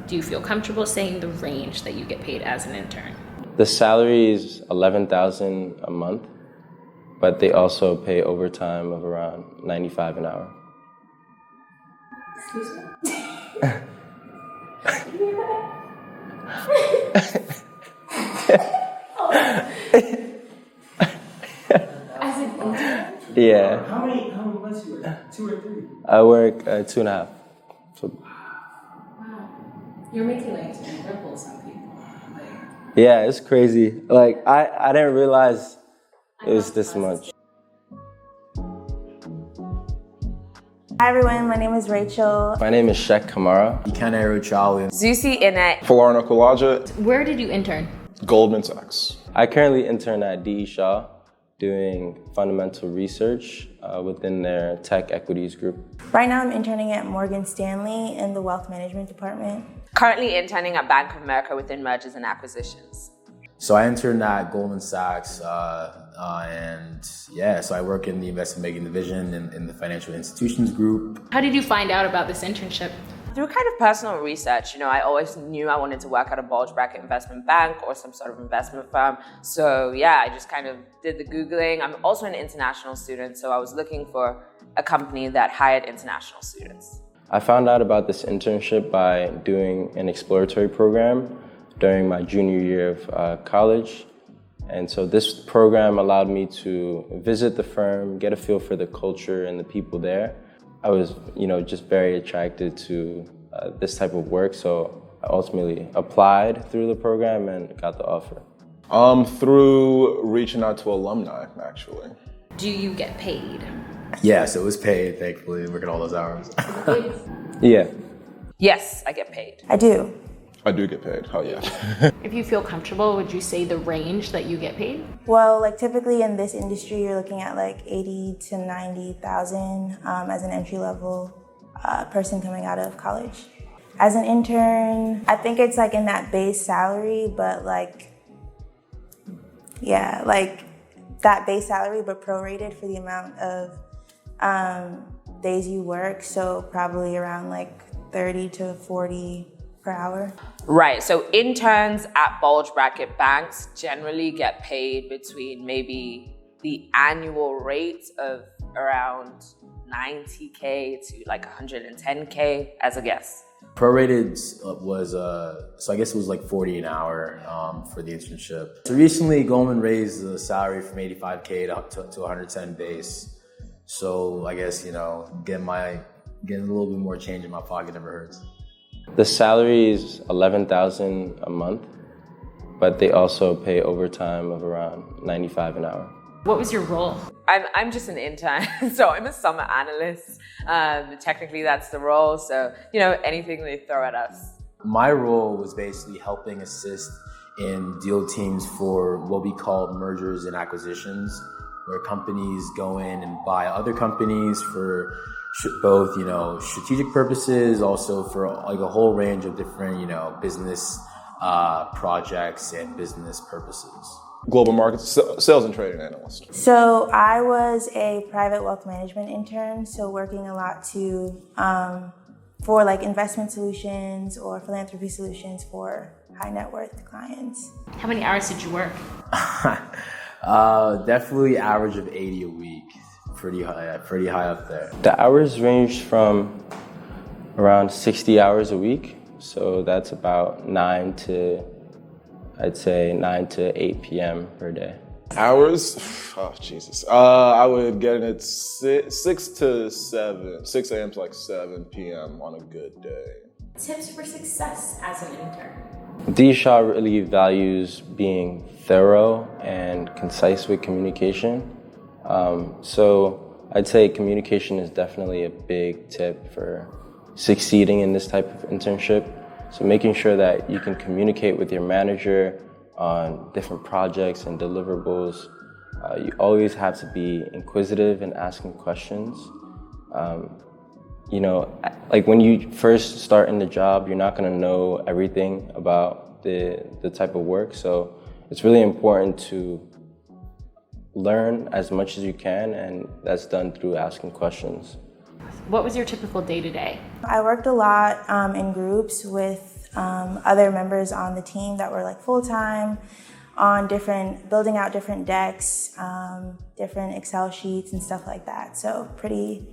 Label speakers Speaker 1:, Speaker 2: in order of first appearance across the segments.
Speaker 1: Do you feel comfortable saying the range that you get paid as an intern?
Speaker 2: The salary is $11,000 a month, but they also pay overtime of around $95 an hour.
Speaker 1: Excuse me? As an intern?
Speaker 2: Yeah.
Speaker 3: How many months you work? 2 or 3?
Speaker 2: I work 2.5. So,
Speaker 1: Wow. You're making like triple some people.
Speaker 2: yeah, it's crazy. Like, I didn't realize it was this much.
Speaker 4: Hi everyone, my name is Rachael.
Speaker 2: My name is Cheick,
Speaker 5: Ikenna, Rachael.
Speaker 6: Zusi, 𝐋𝐄𝐓'𝐒.
Speaker 7: Folarin, 𝐷𝐈𝐄𝐄𝐒.
Speaker 1: Where did you intern?
Speaker 7: Goldman Sachs.
Speaker 2: I currently intern at 𝐷𝐈𝐄𝐶 doing fundamental research within their tech equities group.
Speaker 4: Right now I'm interning at Morgan Stanley in the wealth management department.
Speaker 6: Currently interning at Bank of America within mergers and acquisitions.
Speaker 5: So I interned at Goldman Sachs, so I work in the investment banking division in the financial institutions group.
Speaker 1: How did you find out about this internship?
Speaker 6: Through kind of personal research, I always knew I wanted to work at a bulge bracket investment bank or some sort of investment firm. So yeah, I just kind of did the Googling. I'm also an international student, so I was looking for a company that hired international students.
Speaker 2: I found out about this internship by doing an exploratory program during my junior year of college. And so this program allowed me to visit the firm, get a feel for the culture and the people there. I was, just very attracted to this type of work, so I ultimately applied through the program and got the offer.
Speaker 7: Through reaching out to alumni, actually.
Speaker 1: Do you get paid?
Speaker 5: Yeah, so it was paid, thankfully, working all those hours.
Speaker 2: Yeah.
Speaker 6: Yes, I get paid.
Speaker 4: I do.
Speaker 7: I do get paid, oh yeah.
Speaker 1: If you feel comfortable, would you say the range that you get paid?
Speaker 4: Well, typically in this industry, you're looking at 80 to 90,000 as an entry-level person coming out of college. As an intern, I think it's in that base salary, but that base salary, but prorated for the amount of days you work. So probably around 30 to 40 per hour.
Speaker 6: Right, so interns at bulge bracket banks generally get paid between maybe the annual rate of around 90K to 110K as a guess.
Speaker 5: Prorated was, so I guess it was 40 an hour for the internship. So recently Goldman raised the salary from 85K to 110 base. So I guess, getting a little bit more change in my pocket never hurts.
Speaker 2: The salary is $11,000 a month, but they also pay overtime of around $95 an hour.
Speaker 1: What was your role?
Speaker 6: I'm just an intern, so I'm a summer analyst. Technically that's the role, so anything they throw at us.
Speaker 5: My role was basically helping assist in deal teams for what we call mergers and acquisitions, where companies go in and buy other companies for both, strategic purposes, also for a whole range of different, business projects and business purposes.
Speaker 7: Global markets, sales and trading analyst.
Speaker 4: So I was a private wealth management intern, so working a lot for investment solutions or philanthropy solutions for high net worth clients.
Speaker 1: How many hours did you work?
Speaker 5: Definitely average of 80 a week. Pretty high up there.
Speaker 2: The hours range from around 60 hours a week. So that's about 9 to 8 p.m. per day.
Speaker 7: Hours? Oh, Jesus. I would get in at 6 to 7, 6 a.m. to 7 p.m. on a good day.
Speaker 1: Tips for success as an intern.
Speaker 2: 𝐷𝐈𝐄𝐶 really values being thorough and concise with communication. So I'd say communication is definitely a big tip for succeeding in this type of internship. So making sure that you can communicate with your manager on different projects and deliverables. You always have to be inquisitive and asking questions. When you first start in the job, you're not gonna know everything about the type of work. So it's really important to learn as much as you can, and that's done through asking questions.
Speaker 1: What was your typical day-to-day?
Speaker 4: I worked a lot in groups with other members on the team that were like full-time on building out different decks, different Excel sheets and stuff like that. So pretty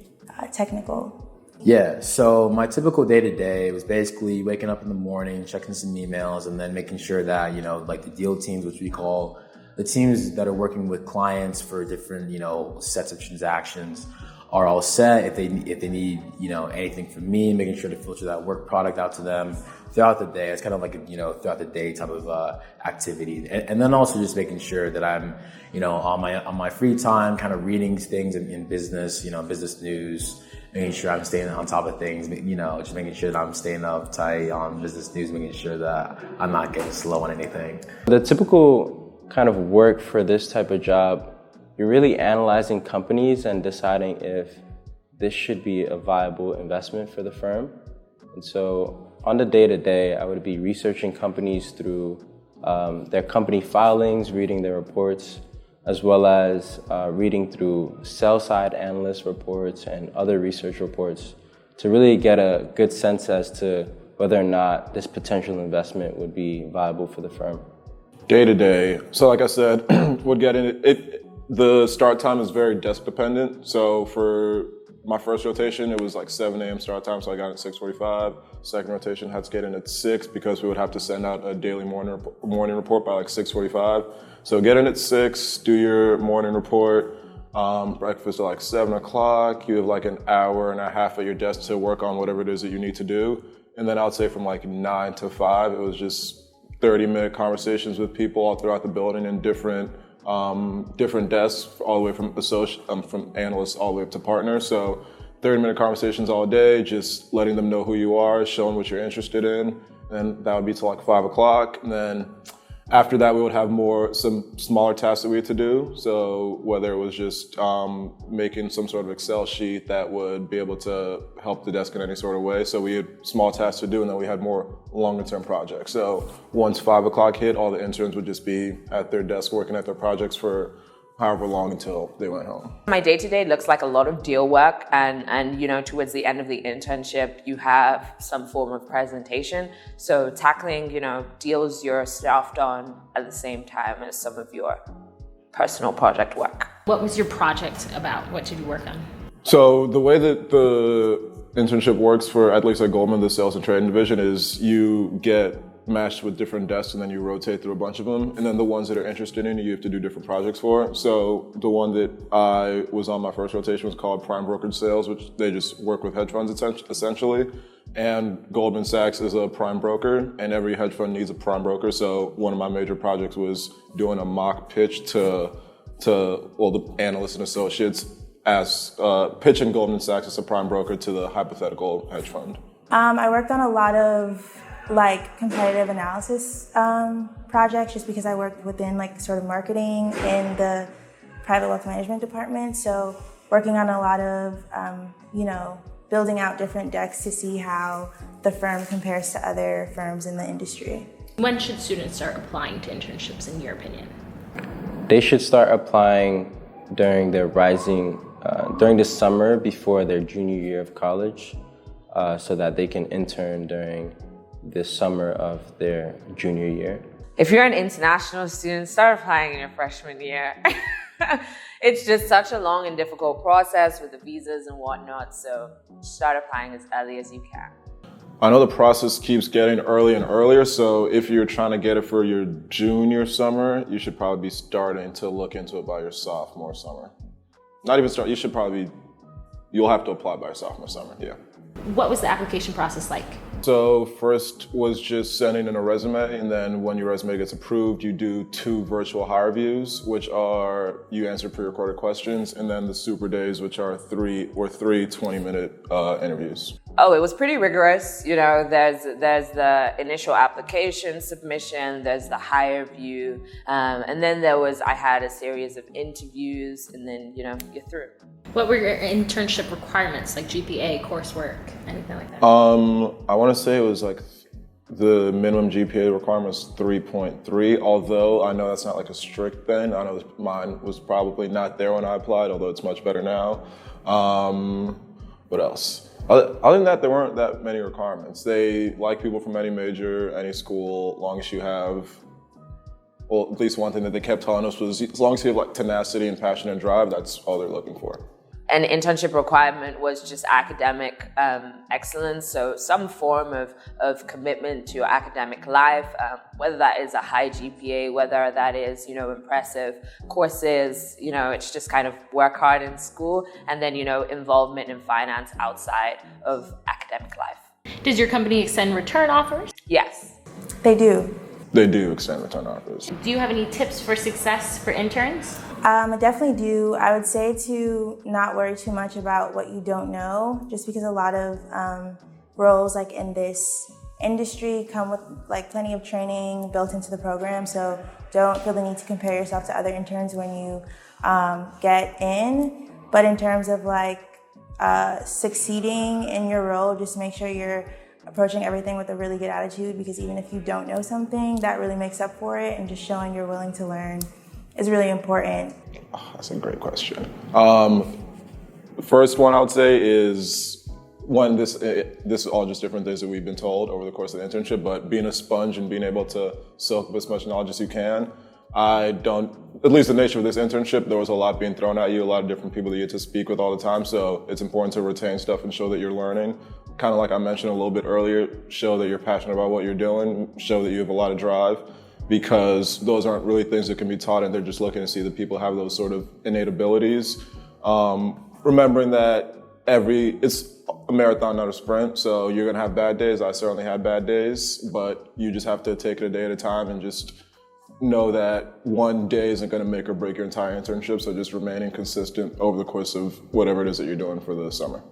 Speaker 4: technical.
Speaker 5: Yeah, so my typical day-to-day was basically waking up in the morning, checking some emails, and then making sure that, like the deal teams, which we call the teams that are working with clients for different, sets of transactions, are all set. If they need, anything from me, making sure to filter that work product out to them throughout the day. It's kind of like a, throughout the day type of activity. And then also just making sure that I'm, on my free time, kind of reading things in business, business news, making sure I'm staying on top of things, just making sure that I'm staying up tight on business news, making sure that I'm not getting slow on anything.
Speaker 2: The typical kind of work for this type of job, you're really analyzing companies and deciding if this should be a viable investment for the firm. And so on the day-to-day, I would be researching companies through their company filings, reading their reports, as well as reading through sell-side analyst reports and other research reports to really get a good sense as to whether or not this potential investment would be viable for the firm.
Speaker 7: Day-to-day, so like I said, would get in it. The start time is very desk dependent. So for my first rotation, it was like 7 a.m. start time, so I got in at 6:45. Second rotation had to get in at 6 because we would have to send out a daily morning report by like 6:45. So get in at 6, do your morning report, breakfast at like 7 o'clock. You have like an hour and a half at your desk to work on whatever it is that you need to do. And then I would say from like 9 to 5, it was just 30-minute conversations with people all throughout the building in different desks, all the way from analysts all the way up to partners. So 30-minute conversations all day, just letting them know who you are, showing what you're interested in. And that would be till like 5 o'clock. And then after that, we would have some smaller tasks that we had to do. So whether it was just making some sort of Excel sheet that would be able to help the desk in any sort of way. So we had small tasks to do, and then we had more longer term projects. So once 5 o'clock hit, all the interns would just be at their desk working at their projects for however long until they went home.
Speaker 6: My day-to-day looks like a lot of deal work, and towards the end of the internship, you have some form of presentation. So tackling, deals you're staffed on at the same time as some of your personal project work.
Speaker 1: What was your project about? What did you work on?
Speaker 7: So the way that the internship works for, at least at Goldman, the sales and trading division, is you get matched with different desks and then you rotate through a bunch of them. And then the ones that are interested in you have to do different projects for. So the one that I was on my first rotation was called Prime Brokerage Sales, which they just work with hedge funds essentially. And Goldman Sachs is a prime broker, and every hedge fund needs a prime broker. So one of my major projects was doing a mock pitch to the analysts and associates as pitching Goldman Sachs as a prime broker to the hypothetical hedge fund.
Speaker 4: I worked on a lot of competitive analysis projects just because I worked within sort of marketing in the private wealth management department. So working on a lot of, building out different decks to see how the firm compares to other firms in the industry.
Speaker 1: When should students start applying to internships in your opinion?
Speaker 2: They should start applying during their during the summer before their junior year of college so that they can intern during the summer of their junior year.
Speaker 6: If you're an international student, start applying in your freshman year. It's just such a long and difficult process with the visas and whatnot, so start applying as early as you can.
Speaker 7: I know the process keeps getting earlier and earlier, so if you're trying to get it for your junior summer, you should probably be starting to look into it by your sophomore summer. Not even start, you'll have to apply by your sophomore summer, yeah.
Speaker 1: What was the application process like?
Speaker 7: So first was just sending in a resume, and then when your resume gets approved, you do 2 virtual hire reviews, which are you answer pre-recorded questions, and then the super days, which are 3 20-minute interviews.
Speaker 6: Oh, it was pretty rigorous. There's the initial application submission, there's the hire review, and then I had a series of interviews, and then, you're through.
Speaker 1: What were your internship requirements, like GPA, coursework, anything like that?
Speaker 7: I want to say it was the minimum GPA requirement was 3.3, although I know that's not a strict thing. I know mine was probably not there when I applied, although it's much better now. What else? Other than that, there weren't that many requirements. They like people from any major, any school, long as you have, well, at least one thing that they kept telling us was as long as you have like tenacity and passion and drive, that's all they're looking for.
Speaker 6: An internship requirement was just academic excellence, so some form of commitment to your academic life, whether that is a high GPA, whether that is, impressive courses, it's just kind of work hard in school, and then, involvement in finance outside of academic life.
Speaker 1: Does your company extend return offers?
Speaker 6: Yes.
Speaker 4: They do.
Speaker 7: They do extend return offers.
Speaker 1: Do you have any tips for success for interns?
Speaker 4: I definitely do. I would say to not worry too much about what you don't know, just because a lot of roles like in this industry come with like plenty of training built into the program. So don't feel the need to compare yourself to other interns when you get in. But in terms of like succeeding in your role, just make sure you're approaching everything with a really good attitude, because even if you don't know something, that really makes up for it, and just showing you're willing to learn is really important.
Speaker 7: Oh, that's a great question. First one I would say is one, this is all just different things that we've been told over the course of the internship, but being a sponge and being able to soak up as much knowledge as you can. At least the nature of this internship, there was a lot being thrown at you, a lot of different people that you get to speak with all the time, so it's important to retain stuff and show that you're learning. Kind of like I mentioned a little bit earlier, show that you're passionate about what you're doing, show that you have a lot of drive, because those aren't really things that can be taught, and they're just looking to see that people have those sort of innate abilities. Remembering that it's a marathon, not a sprint, so you're gonna have bad days. I certainly had bad days, but you just have to take it a day at a time and just know that one day isn't gonna make or break your entire internship, so just remaining consistent over the course of whatever it is that you're doing for the summer.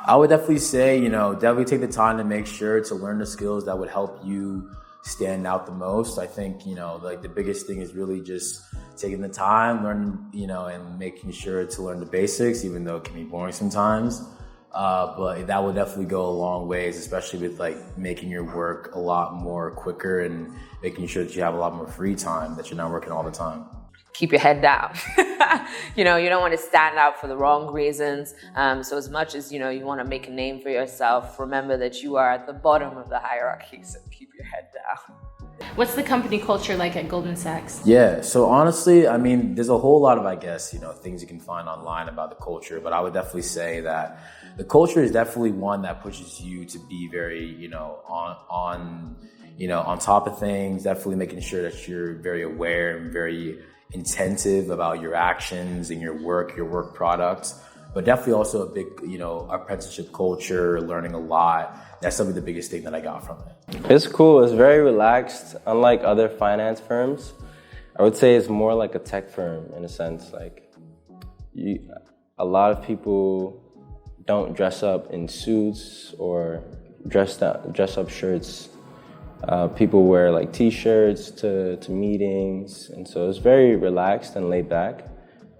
Speaker 5: I would definitely say, definitely take the time to make sure to learn the skills that would help you stand out the most. I think, like the biggest thing is really just taking the time, learning, and making sure to learn the basics, even though it can be boring sometimes. But that would definitely go a long ways, especially with like making your work a lot more quicker and making sure that you have a lot more free time, that you're not working all the time.
Speaker 6: Keep your head down. You don't want to stand out for the wrong reasons. So as much as, you want to make a name for yourself, remember that you are at the bottom of the hierarchy, so keep your head down.
Speaker 1: What's the company culture like at Goldman Sachs?
Speaker 5: Yeah, so honestly, there's a whole lot of, things you can find online about the culture, but I would definitely say that the culture is definitely one that pushes you to be very, on top of things, definitely making sure that you're very aware and very attentive about your actions and your work products, but definitely also a big, apprenticeship culture, learning a lot. That's probably the biggest thing that I got from it.
Speaker 2: It's cool. It's very relaxed. Unlike other finance firms, I would say it's more like a tech firm in a sense. Like, a lot of people don't dress up in suits or dress up shirts. People wear like t-shirts to meetings, and so it's very relaxed and laid back.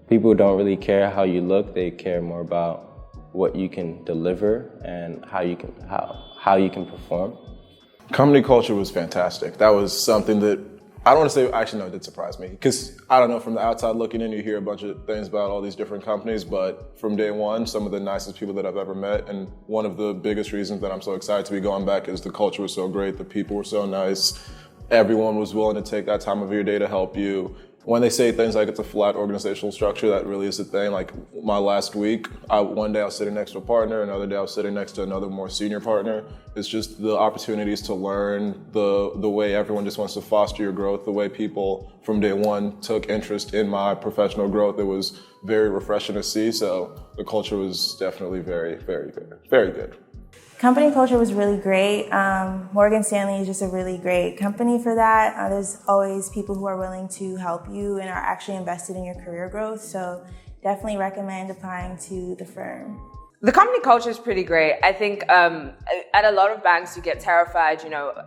Speaker 2: People don't really care how you look, they care more about what you can deliver and how you can perform.
Speaker 7: Company culture was fantastic. That was something that, I don't want to say, actually no, it did surprise me, because I don't know, from the outside looking in, you hear a bunch of things about all these different companies, but from day one, some of the nicest people that I've ever met, and one of the biggest reasons that I'm so excited to be going back is the culture was so great, the people were so nice, everyone was willing to take that time of your day to help you. When they say things like it's a flat organizational structure, that really is the thing. Like my last week, one day I was sitting next to a partner, another day I was sitting next to another more senior partner. It's just the opportunities to learn, the way everyone just wants to foster your growth, the way people from day one took interest in my professional growth. It was very refreshing to see. So the culture was definitely very, very good, very good.
Speaker 4: Company culture was really great. Morgan Stanley is just a really great company for that. There's always people who are willing to help you and are actually invested in your career growth. So definitely recommend applying to the firm.
Speaker 6: The company culture is pretty great. I think at a lot of banks you get terrified,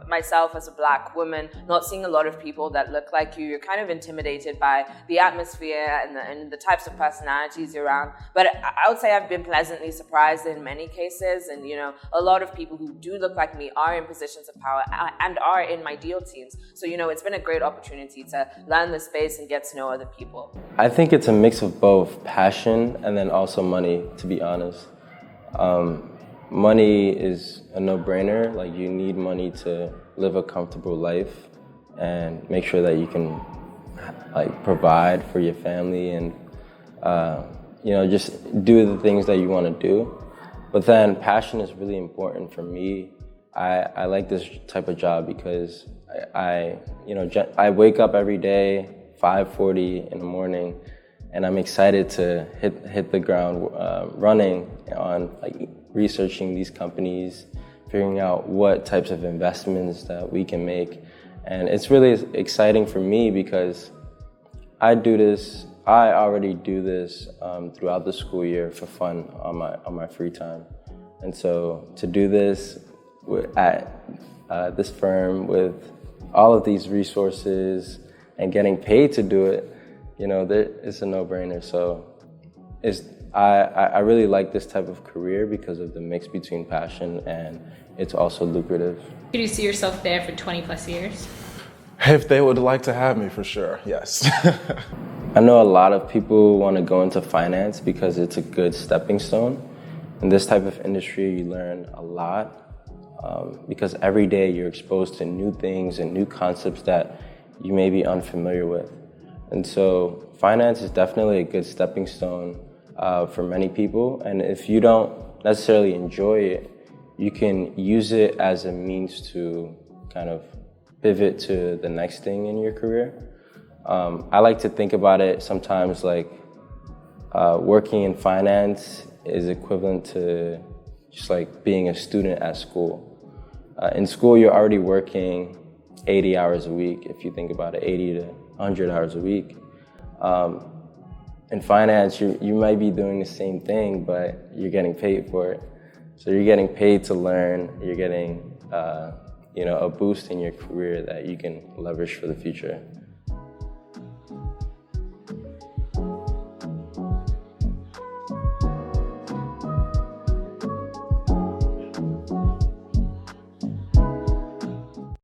Speaker 6: myself as a Black woman, not seeing a lot of people that look like you. You're kind of intimidated by the atmosphere and the types of personalities around. But I would say I've been pleasantly surprised in many cases. And, a lot of people who do look like me are in positions of power and are in my deal teams. So, it's been a great opportunity to learn the space and get to know other people.
Speaker 2: I think it's a mix of both passion and then also money, to be honest. money is a no-brainer. Like, you need money to live a comfortable life and make sure that you can like provide for your family and just do the things that you want to do. But then passion is really important for me. I like this type of job because I wake up every day 5:40 in the morning, and I'm excited to hit the ground running on like researching these companies, figuring out what types of investments that we can make. And it's really exciting for me because I already do this throughout the school year for fun on my free time. And so to do this at this firm with all of these resources and getting paid to do it, it's a no-brainer. So I really like this type of career because of the mix between passion and it's also lucrative.
Speaker 1: Could you see yourself there for 20 plus years?
Speaker 7: If they would like to have me, for sure, yes.
Speaker 2: I know a lot of people want to go into finance because it's a good stepping stone. In this type of industry, you learn a lot because every day you're exposed to new things and new concepts that you may be unfamiliar with. And so finance is definitely a good stepping stone for many people. And if you don't necessarily enjoy it, you can use it as a means to kind of pivot to the next thing in your career. I like to think about it sometimes like working in finance is equivalent to just like being a student at school. In school, you're already working 80 hours a week, if you think about it, 80 to 100 hours a week. In finance, you might be doing the same thing, but you're getting paid for it. So you're getting paid to learn, you're getting a boost in your career that you can leverage for the future.